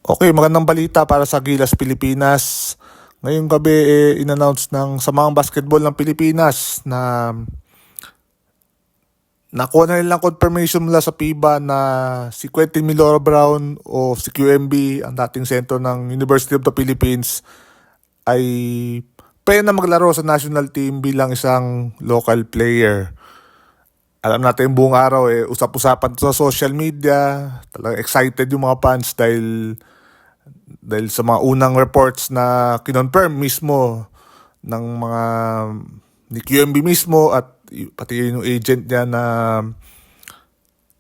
Okay, magandang balita para sa Gilas Pilipinas. Ngayong gabi in-announce ng Samaang Basketball ng Pilipinas na nakuha na nilang confirmation mula sa FIBA na si Quentin Miloro Brown o si QMB, ang dating sentro ng University of the Philippines, ay pwede na maglaro sa national team bilang isang local player. Alam natin buong araw usap-usapan sa social media. Talagang excited yung mga fans dahil sa mga unang reports na kinonfirm mismo ng mga ni QMB mismo at pati yung agent niya na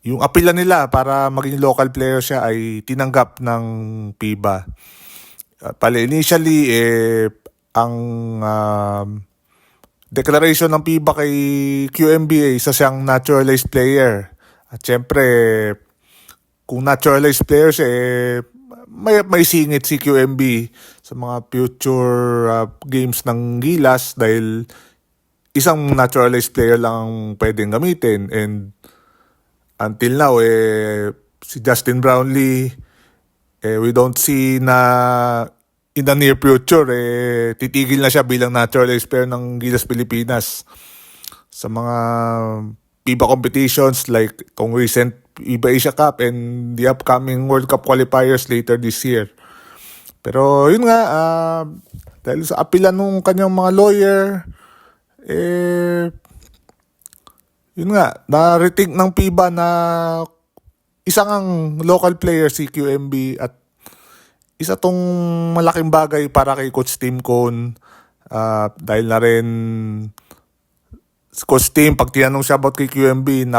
yung apela nila para maging local player siya ay tinanggap ng FIBA. Initially, ang declaration ng FIBA kay QMB ay isa siyang naturalized player. At syempre, kung naturalized player siya, may singit si QMB sa mga future games ng Gilas dahil isang naturalized player lang ang pwedeng gamitin. And until now, si Justin Brownlee, we don't see na in the near future, titigil na siya bilang naturalized player ng Gilas Pilipinas sa mga FIBA competitions like itong recent FIBA Asia Cup and the upcoming World Cup qualifiers later this year. Pero yun nga, dahil sa apila nung kanyang mga lawyer, yun nga, na-rethink ng FIBA na isang ang local player si QMB at isa tong malaking bagay para kay Coach Tim Cone dahil na rin si Coach Tim, pag tinanong siya about kay QMB,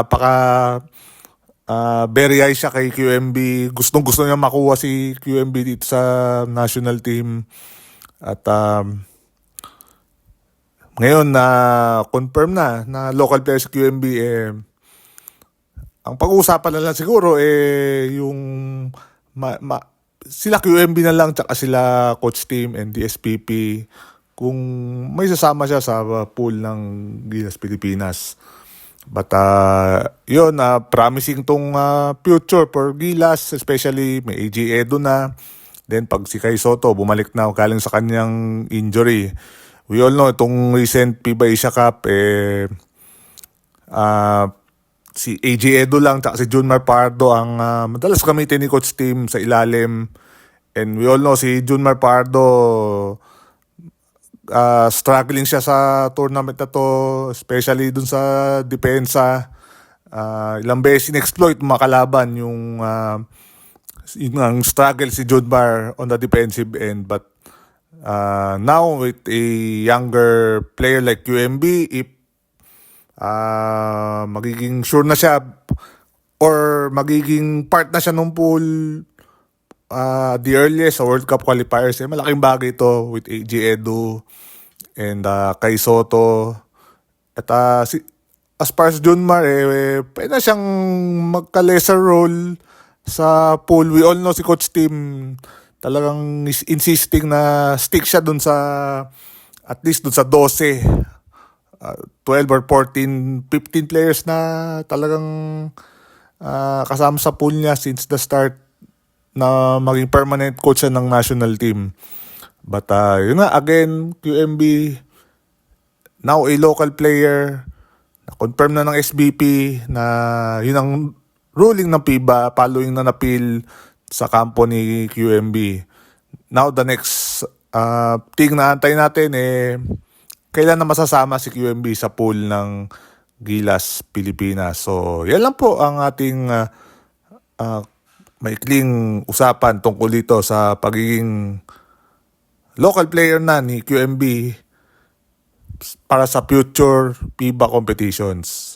very high siya kay QMB. Gustong-gusto niya makuha si QMB dito sa national team. At ngayon na confirm na local player si QMB, ang pag-uusapan na lang siguro yung sila QMB na lang tsaka sila Coach Tim and the SPP kung may sasama siya sa pool ng Gilas Pilipinas. But yun, promising tong future for Gilas, especially may AJ Edo na. Then pag si Kai Soto bumalik na galing sa kanyang injury. We all know itong recent FIBA Asia Cup, si AJ Edo lang at si Junmar Pardo ang madalas gamitin ni Coach Tim sa ilalim. And we all know si Junmar Pardo, struggling siya sa tournament na to, especially dun sa depensa. Ilang beses in-exploit mga kalaban yung struggle si Junmar on the defensive end. But now with a younger player like QMB, if magiging sure na siya or magiging part na siya ng pool the earliest sa World Cup qualifiers, malaking bagay ito with AJ Edu and Kai Soto. At as far as Junmar, pwede na siyang magka-lesser role sa pool. We all know si Coach Tim talagang insisting na stick siya dun sa at least dun sa 12, 12 or 14, 15 players na talagang kasama sa pool niya since the start na maging permanent coach siya ng national team. But yun nga, again, QMB, now a local player, na-confirm na ng SBP na yun ang ruling ng FIBA following na napil sa kampo ni QMB. Now the next thing na antay natin, kailan na masasama si QMB sa pool ng Gilas Pilipinas. So yan lang po ang ating maikling usapan tungkol dito sa pagiging local player na ni QMB para sa future FIBA competitions.